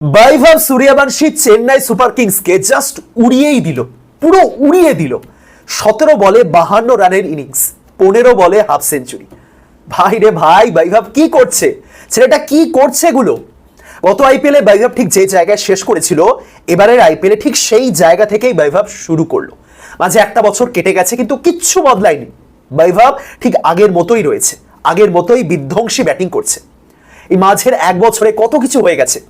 বৈভব Suryavanshi Chennai super কিংসকে just উড়িয়েই দিল, পুরো উড়িয়ে দিল। 17 বলে 52 রানের ইনিংস, 15 বলে হাফ সেঞ্চুরি। ভাই রে ভাই, বৈভব কি করছে, ছেলেটা কি করছে এগুলো? গত আইপিএলে বৈভব ঠিক যে জায়গায় শেষ করেছিল, এবারের আইপিএলে ঠিক সেই জায়গা থেকেই বৈভব শুরু করলো। মাঝে একটা বছর কেটে গেছে কিন্তু কিচ্ছু বদলায়নি। বৈভব ঠিক আগের মতোই রয়েছে, আগের মতোই বিধ্বংসী ব্যাটিং করছে। এই মাঝের এক বছরে কত কিছু হয়ে গেছে।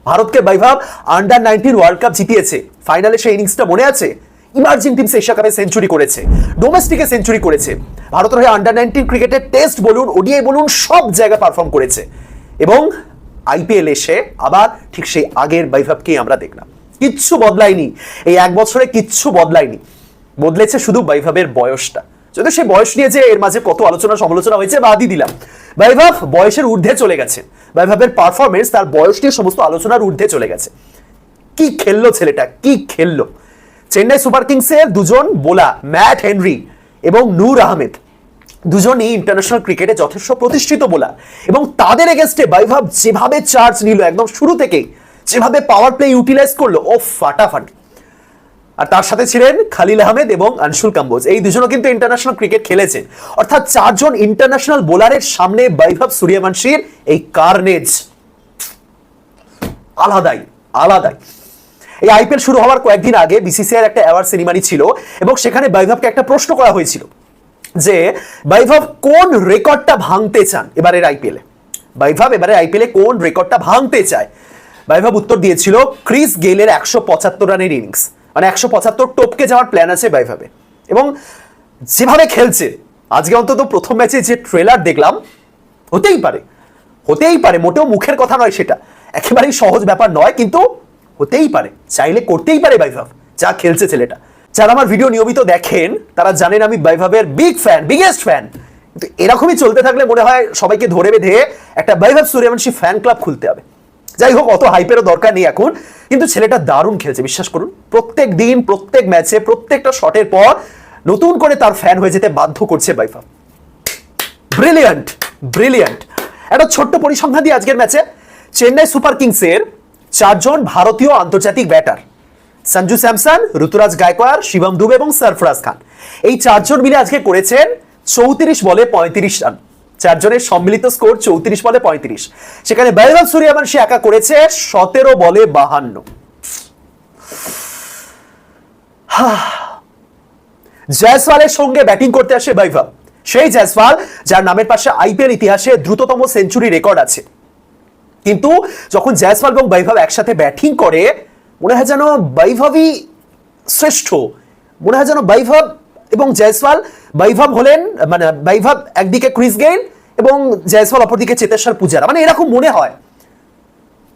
ভারতকে বৈভব আন্ডার-19 ওয়ার্ল্ড কাপ জিতিয়েছে, ফাইনালে সেই ইনিংসটা মনে আছে? ইমার্জিং টিমস এশিয়া কাপে সেঞ্চুরি করেছে, ডোমেস্টিকে সেঞ্চুরি করেছে, ভারতের হয়ে আন্ডার-19 ক্রিকেটের টেস্ট বলুন, ওডিআই বলুন, সব জায়গায় পারফর্ম করেছে। এবং আইপিএল এসে আবার ঠিক সেই আগের বৈভবকেই আমরা দেখলাম। কিচ্ছু বদলায়নি, এই এক বছরে কিচ্ছু বদলায়নি। বদলেছে শুধু বৈভবের বয়সটা। যদি সেই বয়স নিয়ে যে এর মাঝে কত আলোচনা সমালোচনা হয়েছে বাদই দিলাম, বৈভব বয়সের ঊর্ধ্বে চলে গেছে। বৈভবের পারফরমেন্স তার বয়স নিয়ে সমস্ত আলোচনার ঊর্ধ্বে চলে গেছে। কি খেললো ছেলেটা, কি খেললো! চেন্নাই সুপার কিংসের দুজন বোলার ম্যাট হেনরি এবং নূর আহমেদ, দুজনই ইন্টারন্যাশনাল ক্রিকেটে যথেষ্ট প্রতিষ্ঠিত বোলার, এবং তাদের এগেনস্টে বৈভব যেভাবে চার্জ নিল একদম শুরু থেকেই, যেভাবে পাওয়ার প্লে ইউটিলাইজ করলো, ও ফাটাফাটি। আর তার সাথে ছিলেন খালিল আহমেদ এবং আনসুল কাম্বোজ, এই দুজনও কিন্তু ইন্টারন্যাশনাল ক্রিকেট খেলেছেন। অর্থাৎ চারজন ইন্টারন্যাশনাল বোলারের সামনে বৈভব সূর্যবংশীর এই কার্নেজ আলাদাই আলাদাই। এই আইপিএল শুরু হওয়ার কয়েকদিন আগে বিসিসিআই একটা অ্যাওয়ার্ড সেরিমনি ছিল এবং সেখানে বৈভবকে একটা প্রশ্ন করা হয়েছিল যে বৈভব কোন রেকর্ডটা ভাঙতে চান এবারের আইপিএলে। বৈভব এবারে আইপিএলে কোন রেকর্ডটা ভাঙতে চায়? বৈভব উত্তর দিয়েছিল ক্রিস গেইলের 175 রানের ইনিংস, মানে 175 টপকে যাওয়ার প্ল্যান আছে বৈভবে। এবং যেভাবে খেলছে আজকে, অন্তত প্রথম ম্যাচে যে ট্রেলার দেখলাম, হতেই পারে, হতেই পারে, মোটেও মুখের কথা নয়, সেটা একেবারেই সহজ ব্যাপার নয়, কিন্তু হতেই পারে, চাইলে করতেই পারে বৈভব যা খেলছে ছেলেটা। যারা আমার ভিডিও নিয়মিত দেখেন তারা জানেন আমি বৈভবের বিগ ফ্যান, বিগেস্ট ফ্যান। কিন্তু এরকমই চলতে থাকলে মনে হয় সবাইকে ধরে বেঁধে একটা বৈভব সূর্যবংশী ফ্যান ক্লাব খুলতে হবে। যাই হোক, অত হাইপেরও দরকার নেই এখন, কিন্তু ছেলেটা দারুণ খেলছে, বিশ্বাস করুন। প্রত্যেক দিন, প্রত্যেক ম্যাচে, প্রত্যেকটা শটের পর নতুন করে তার ফ্যান হয়ে যেতে বাধ্য করছে বৈভব। Brilliant, brilliant. একটা ছোট্ট পরিসংখ্যান দিয়ে আজকের ম্যাচে চেন্নাই সুপার কিংসের চারজন ভারতীয় আন্তর্জাতিক ব্যাটার, সঞ্জু স্যামসন, ঋতুরাজ গায়কোয়াড়, শিবম দুবে এবং সরফরাজ খান, এই চারজন মিলে আজকে করেছেন 34 বলে 35 রান। চারজনের সম্মিলিত স্কোর 34 বলে 35। সেখানে বৈভব সূর্যবংশী একা করেছে 17 বলে 52। জয়সওয়ালের সঙ্গে ব্যাটিং করতে আসে বৈভব, সেই জয়সওয়াল যার নামের পাশে আইপিএল ইতিহাসে দ্রুততম সেঞ্চুরি রেকর্ড আছে। কিন্তু যখন জয়সওয়াল এবং বৈভব একসাথে ব্যাটিং করে, মনে হয় যেন বৈভবই শ্রেষ্ঠ। মনে হয় যেন বৈভব এবং জয়সওয়াল, বৈভব হলেন, মানে বৈভব একদিকে ক্রিস গেইল এবং জয়সওয়াল অপরদিকে চেতেশ্বর পূজারা, মানে এরকম মনে হয়।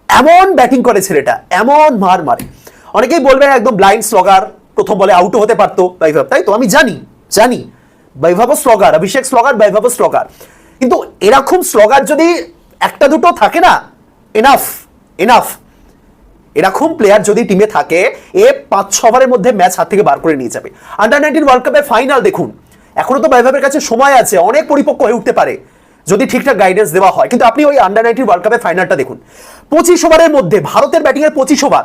এমন ব্যাটিং করে ছেলেটা, এমন মার মারে। অনেকেই বলবে একদম ব্লাইন্ড স্লগার, প্রথম বলে আউটও হতে পারতো বৈভব, তাই তো? আমি জানি, জানি বৈভবও স্লগার, অভিষেক স্লগার, বৈভবও স্লগার। কিন্তু এরকম স্লগার যদি একটা দুটো থাকে না, এনাফ, এনাফ। এরকম প্লেয়ার যদি টিমে থাকে, এ 5-6 ওভারের মধ্যে ম্যাচ হাত থেকে বার করে নিয়ে যাবে। আন্ডার-19 ওয়ার্ল্ড কাপের ফাইনাল দেখুন, এখনো তো বৈভবের কাছে সময় আছে, অনেক পরিপক্ক হয়ে উঠতে পারে যদি ঠিকঠাক গাইডেন্স দেওয়া হয়। কিন্তু আপনি ওই আন্ডার-19 ওয়ার্ল্ড কাপের ফাইনালটা দেখুন, 25 ওভারের মধ্যে ভারতের ব্যাটিং এর 25 ওভার,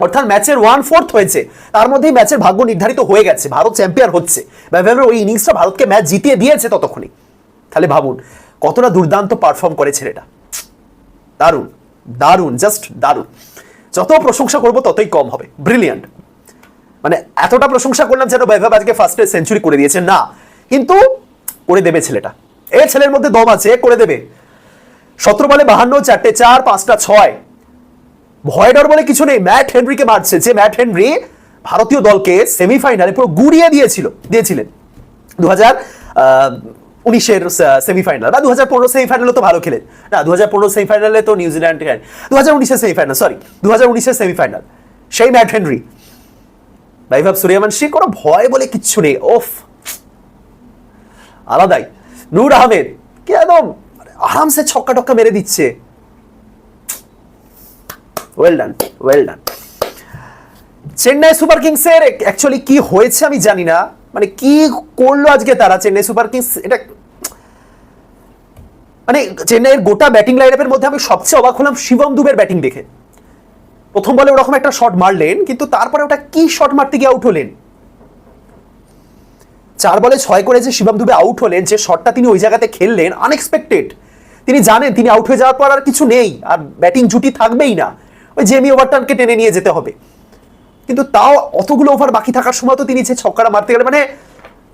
অর্থাৎ ম্যাচের 1/4 হয়েছে, তার মধ্যেই ম্যাচের ভাগ্য নির্ধারিত হয়ে গেছে, ভারত চ্যাম্পিয়ন হচ্ছে। বৈভবের ওই ইনিংসটা ভারতকে ম্যাচ জিতিয়ে দিয়েছে ততক্ষণই। তাহলে ভাবুন কতটা দুর্দান্ত পারফর্ম করে ছেলেটা। দারুণ, দারুণ, জাস্ট দারুণ। যত প্রশংসা করবো ততই কম হবে। ব্রিলিয়ান্ট। মানে এতটা প্রশংসা করলাম যেন বৈভব আজকে ফার্স্টে সেঞ্চুরি করে দিয়েছে, না, কিন্তু করে দেবে ছেলেটা। এই ছেলের মধ্যে দম আছে, করে দেবে। 17 বলে 52, 4টে 4, 5টা 6। ভয় ডর বলে কিছু নেই। ম্যাট হেনরিকে মারছে, যে ম্যাট হেনরি ভারতীয় দলকে সেমিফাইনালে পুরো গুড়িয়ে দিয়েছিলেন 2019-এর সেমিফাইনাল, বা 2015 সেমিফাইনালে তো ভালো খেলেন না, 2015 সেমিফাইনালে তো নিউজিল্যান্ড, 2019-এর সেমিফাইনাল, সরি 2019-এর সেমিফাইনাল, সেই ম্যাট হেনরি। বৈভব সূর্যবংশী কোনো ভয় বলে কিচ্ছু নেই, ওফ, আলাদাই। নূর আহমেদ কি একদম আরামসে ছক্কা টক্কা মেরে দিচ্ছে। Well done, well done. Chennai super কিংসের অ্যাকচুয়ালি কি হয়েছে আমি জানি না, মানে কি করলো আজকে তারা চেন্নাই সুপার কিংস, এটা মানে চেন্নাইয়ের গোটা ব্যাটিং লাইনআপের মধ্যে আমি সবচেয়ে অবাক হলাম শিবম দুবের ব্যাটিং দেখে। প্রথম বলে ওরকম একটা শট মারলেন, কিন্তু তারপরে ওটা কি শট মারতে গিয়ে আউট হলেন। 4 বলে 6 করে যে শিবম দুবে আউট হলেন, যে শটটা তিনি ওই জায়গাতে খেললেন আনএক্সপেক্টেড। তিনি জানেন তিনি আউট হয়ে যাওয়ার পর আর কিছু নেই, আর ব্যাটিং জুটি থাকবেই না, ওই জেমি ওভারটনকে টেনে নিয়ে যেতে হবে। কিন্তু তাও অতগুলো ওভার বাকি থাকার সময় তো তিনি যে ছক্কাটা মারতে গেলেন, মানে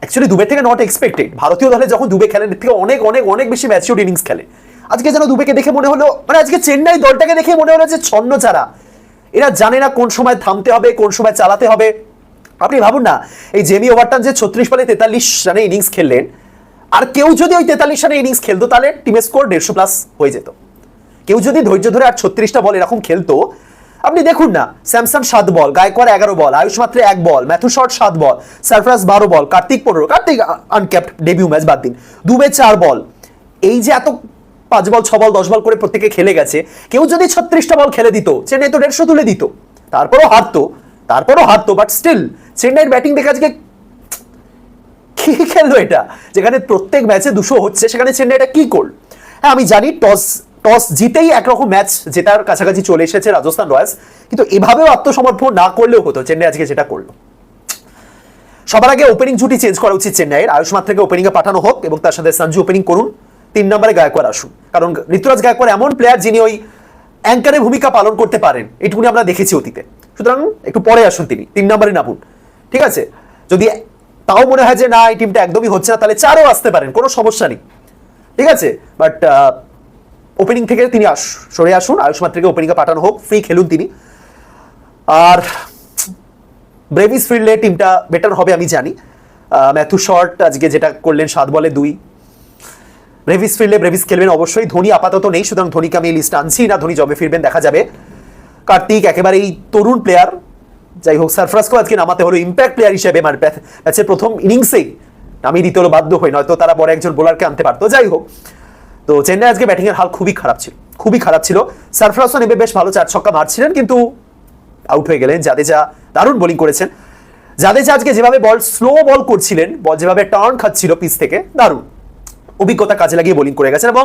অ্যাকচুয়ালি দুবে থেকে নট এক্সপেক্টেড। ভারতীয় দলে যখন দুবে খেলেন এর থেকে অনেক অনেক অনেক বেশি ম্যাচিউরড ইনিংস খেলে। আজকে যেন দুবেকে দেখে মনে হলো, মানে আজকে চেন্নাই দলটাকে দেখে মনে হলো যে ছন্ন ছাড়া, এরা জানে না কোন সময় থামতে হবে, কোন সময় চালাতে হবে। আপনি ভাবুন না, এই জেমি ওভারটন যে 36 বলে 43 রানে ইনিংস খেললেন, আর কেউ যদি ওই 43 রানে ইনিংস খেলতো তাহলে টিমের স্কোর 150+ হয়ে যেত। কেউ যদি ধৈর্য ধরে আর 36টা বল এরকম খেলতো, আপনি দেখুন না, স্যামসন 7 বল, গায়কোয়াড় 11 বল, আয়ুষ মাত্রে 1 বল, ম্যাথু শট 7 বল, সারফরাজ 12 বল, Kartik 15, Kartik uncapped debut match বাদ দিন, দুবে 4 বল। এই যে এত 5 বল 6 বল 10 বল করে প্রত্যেকে খেলে গেছে, কেউ যদি 36টা বল খেলে দিত, চেন্নাই তো 150 তুলে দিত। তারপরও হারতো, বাট স্টিল চেন্নাইয়ের ব্যাটিং দেখে আজকে কি খেললো এটা, যেখানে প্রত্যেক ম্যাচে 200 হচ্ছে, সেখানে চেন্নাই এটা কি করল। হ্যাঁ আমি জানি টস জিতেই একরকম ম্যাচ জেতার কাছাকাছি চলে এসেছে রাজস্থান রয়্যালস, কিন্তু এভাবেও আত্মসমর্পণ না করলেও হতো। চেন্নাই আজকে যেটা করলো, সবার আগে ওপেনিং জুটি চেঞ্জ করা উচিত চেন্নাইয়ের। আয়ুষ মাত্রাকে ওপেনিং এ পাঠানো হোক এবং তার সাথে সঞ্জু ওপেনিং করুন, 3 নম্বরে গায়কোয়াড় আসুন। কারণ ঋতুরাজ গায়কোয়াড় এমন প্লেয়ার যিনি ওই অ্যাঙ্কারের ভূমিকা পালন করতে পারেন, এটুকুনি আমরা দেখেছি অতীতে। সুতরাং একটু পরে আসুন, তিনি 3 নম্বরে নামুন, ঠিক আছে। যদি তাও মনে হয় যে না এই টিমটা একদমই হচ্ছে না, তাহলে 4ও আসতে পারেন, কোনো সমস্যা নেই, ঠিক আছে। বাট ওপেনিং থেকে তিনি সরে আসুন, আয়ুষ মাত্রাকে ওপেনিংয়ে পাঠানো হোক, ফ্রি খেলুন তিনি। আর ব্রেভিস ফিল্ডে টিমটা বেটার হবে আমি জানি। ম্যাথু শট আজকে যেটা করলেন 7 বলে 2। ব্রেভিস ফিল্ডে ব্রেভিস খেলবেন অবশ্যই। ধোনি আপাতত নেই, সুতরাং ধোনিকে আমি লিস্ট আনছি না, ধোনি জবে ফিরবেন দেখা যাবে। কার্তিক একেবারেই তরুণ প্লেয়ার, যাই হোক সারফরাজকেও আজকে নামাতে হলো ইম্প্যাক্ট প্লেয়ার হিসেবে, মানে ম্যাচের প্রথম ইনিংসেই নামিয়ে দিতে হলো বাধ্য হয়ে, নয়তো তারা বড় একজন বোলারকে আনতে পারতো। যাই হোক, তো চেন্নাই আজকে ব্যাটিংয়ের হাল খুবই খারাপ ছিল। সারফরাজও নেমে বেশ ভালো 4 ছক্কা মারছিলেন, কিন্তু আউট হয়ে গেলেন। জাদেজা দারুণ বোলিং করেছেন। জাদেজা আজকে যেভাবে স্লো বল করছিলেন, বল যেভাবে টার্ন খাচ্ছিল পিচ থেকে, দারুণ অভিজ্ঞতা কাজে লাগিয়ে বোলিং করে গেছেন। এবং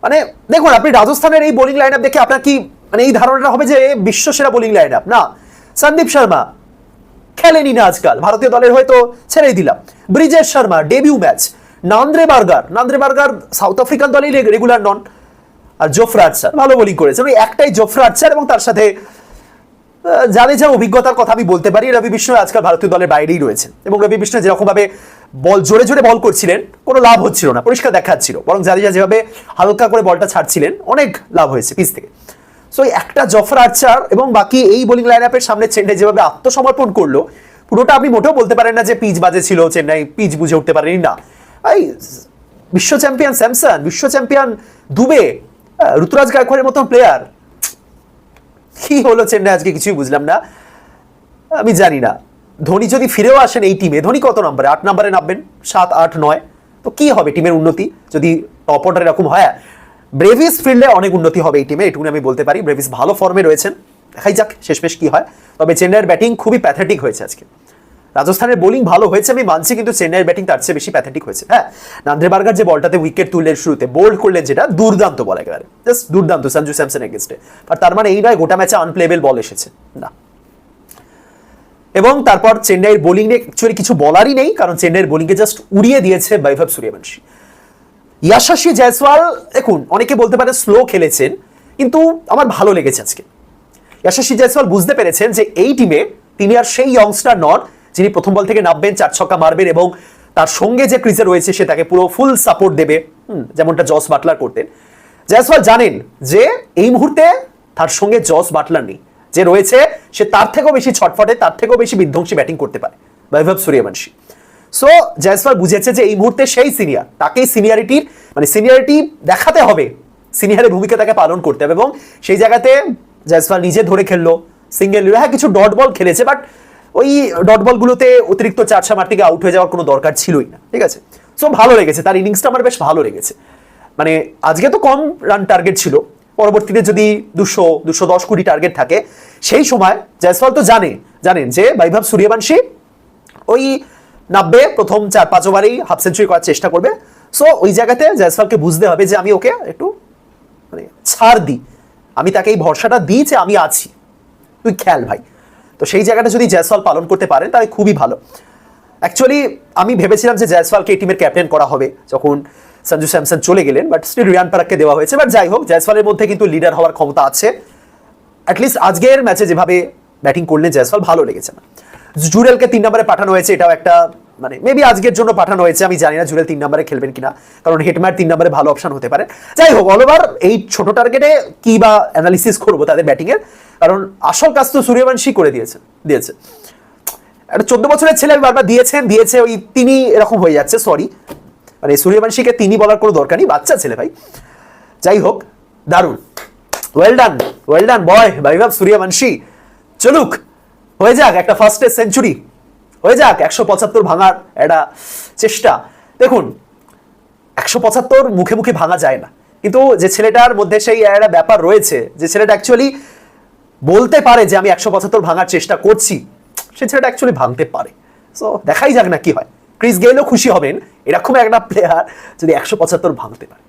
মানে দেখুন, আপনি রাজস্থানের এই বোলিং লাইন আপ দেখে আপনার কি মানে এই ধারণাটা হবে যে বিশ্বসেরা বোলিং লাইন আপ? না, সন্দীপ শর্মা খেলেনি না আজকাল, ভারতীয় দলের হয়তো ছেড়েই দিলাম। Brijesh Sharma debut match. Nandre burger south African দলেই রেগুলার নন। আর জোফরা আর্চার ভালো বোলিং করেছেন, ওই একটাই জোফরা আর্চার, এবং তার সাথে জাদেজা অভিজ্ঞতার কথা আমি বলতে পারি। রবি বিষ্ণয় আজকাল ভারতীয় দলের বাইরেই রয়েছেন, এবং রবি বিষ্ণয় যেরকম ভাবে বল জোরে বল করছিলেন, কোনো লাভ হচ্ছিল না, পরিষ্কার দেখাচ্ছিল। বরং জাদেজা যেভাবে হালকা করে বলটা ছাড়ছিলেন, অনেক লাভ হয়েছে পিচ থেকে। সো একটা জফর আর্চার এবং বাকি এই বোলিং লাইন আপের সামনে চেন্নাই যেভাবে আত্মসমর্পণ করলো, পুরোটা আপনি মোটেও বলতে পারেন না যে পিচ বাজে ছিল, চেন্নাই পিচ বুঝে উঠতে পারেনি। না, এই বিশ্ব চ্যাম্পিয়ন স্যামসন, বিশ্ব চ্যাম্পিয়ন দুবে, ঋতুরাজ গায়কোয়াড়ের মতন প্লেয়ার, কি হলো চেন্নাই আজকে কিছুই বুঝলাম না। আমি জানি না, ধোনি যদি ফিরেও আসেন এই টিমে, ধোনি কত নম্বরে? 8 নম্বরে নামবেন, 7, 8, 9, তো কি হবে টিমের উন্নতি যদি টপ অর্ডার এরকম হয়? ব্রেভিস ফিল্ডে অনেক উন্নতি হবে এই টিমে, এটুকু আমি বলতে পারি। ব্রেভিস ভালো ফর্মে রয়েছেন, দেখাই যাক শেষমেশ কি হয়। তবে চেন্নাইয়ের ব্যাটিং খুবই প্যাথেটিক হয়েছে আজকে। রাজস্থানের বোলিং ভালো হয়েছে আমি মানছি, কিন্তু চেন্নাইয়ের ব্যাটিং তার চেয়ে বেশি প্যাথেটিক হয়েছে। হ্যাঁ, নান্দ্রে বার্গার যে বলটাতে উইকেট তুললেন শুরুতে, বোল্ড করলেন, যেটা দুর্দান্ত বল, একেবারে জাস্ট দুর্দান্ত সঞ্জু স্যামসন এগেইনস্টে। আর তার মানে এই নয় গোটা ম্যাচে আনপ্লেবেল বল এসেছে, না। এবং তারপর চেন্নাইয়ের বোলিং নিয়ে অ্যাকচুয়ালি কিছু বলারই নেই, কারণ চেন্নাইয়ের বোলিংকে জাস্ট উড়িয়ে দিয়েছে বৈভব সূর্যবংশী। ইয়াশাসী জয়সওয়াল দেখুন, অনেকে বলতে পারে স্লো খেলেছেন, কিন্তু আমার ভালো লেগেছে আজকে। ইয়াশাসী জয়সওয়াল বুঝতে পেরেছেন যে এই টিমে তিনি আর সেই ইয়ংস্টার নন যিনি প্রথম বল থেকে নামবেন, 4 ছক্কা মারবেন, এবং তার সঙ্গে যে ক্রিজে রয়েছে সে তাকে পুরো ফুল সাপোর্ট দেবে, যেমনটা জস বাটলার করতেন। জয়সওয়াল জানেন যে এই মুহূর্তে তার সঙ্গে জস বাটলার নেই, যে রয়েছে সে তার থেকেও বেশি ছটফটে, তার থেকেও বেশি বিধ্বংসী ব্যাটিং করতে পারে, বৈভব সূর্যবংশী। সো জয়সওয়াল বুঝেছে যে এই মুহূর্তে সেই সিনিয়র, তাকেই সিনিয়রিটি দেখাতে হবে, সিনিয়রের ভূমিকা তাকে পালন করতে হবে। এবং সেই জায়গাতে জয়সওয়াল নিজে ধরে খেললো, সিঙ্গেল নিল। হ্যাঁ, কিছু ডট বল খেলেছে, বাট ওই ডট বলগুলোতে অতিরিক্ত 4 মার থেকে আউট হয়ে যাওয়ার কোনো দরকার ছিলই না, ঠিক আছে। সো ভালো লেগেছে, তার ইনিংসটা আমার বেশ ভালো লেগেছে। মানে আজকে তো কম রান টার্গেট ছিল, পরবর্তীতে যদি 200-210 কোটি টার্গেট থাকে, সেই সময় জয়সওয়াল তো জানেন যে বৈভব সূর্যবংশী ওই 90 প্রথম 4-5 ওভারেই হাফ সেঞ্চুরি করার চেষ্টা করবে। সো ওই জায়গাতে জয়সওয়ালকে বুঝতে হবে যে আমি ওকে একটু মানে ছাড় দিই, আমি তাকে এই ভরসাটা দিই যে আমি আছি, তুই খেল ভাই। তো সেই জায়গাটা যদি জয়সওয়াল পালন করতে পারেন তাহলে খুবই ভালো। অ্যাকচুয়ালি আমি ভেবেছিলাম যে জয়সওয়ালকে এই টিমের ক্যাপ্টেন করা হবে যখন সঞ্জু স্যামসন চলে গেলেন, বাট স্টিল রিয়ান পরাগকে দেওয়া হয়েছে। বাট যাই হোক, জয়সওয়ালের মধ্যে কিন্তু লিডার হওয়ার ক্ষমতা আছে। অ্যাটলিস্ট আজকের ম্যাচে যেভাবে ব্যাটিং করলেন জয়সওয়াল, ভালো লেগেছে না। জুরেলকে 3 নম্বরে পাঠানো হয়েছে, এটাও একটা মানে মেবি আজকের জন্য পাঠানো হয়েছে, আমি জানি না জুরেল 3 নম্বরে খেলবেন কিনা, কারণ হেটম্যার 3 নম্বরে ভালো অপশন হতে পারে। যাই হোক, অল ওভার এই ছোট টার্গেটে কি বা অ্যানালিসিস করবো তাদের ব্যাটিং এর, কারণ আসল কাজ তো সূর্যবংশী করে দিয়েছে। একটা 14 বছরের ছেলে বারবার দিয়েছে ওই তিনি এরকম হয়ে যাচ্ছে, সরি মানে সূর্যবংশীকে তিনি বলার কোনো দরকার নেই, বাচ্চা ছেলে ভাই। যাই হোক, দারুণ, ওয়েল ডান বয় বৈভব সূর্যবংশী। চলুক, হয়ে যাক একটা ফার্স্ট টেস্ট সেঞ্চুরি, হয়ে যাক 175 ভাঙার একটা চেষ্টা। দেখুন 175 মুখে মুখে ভাঙা যায় না, কিন্তু যে ছেলেটার মধ্যে সেই একটা ব্যাপার রয়েছে, যে ছেলেটা অ্যাকচুয়ালি বলতে পারে যে আমি 175 ভাঙার চেষ্টা করছি, সে ছেলেটা অ্যাকচুয়ালি ভাঙতে পারে। সো দেখাই যাক না কি হয়। ক্রিস গেইলও খুশি হবেন এরকম একটা প্লেয়ার যদি 175 ভাঙতে পারে।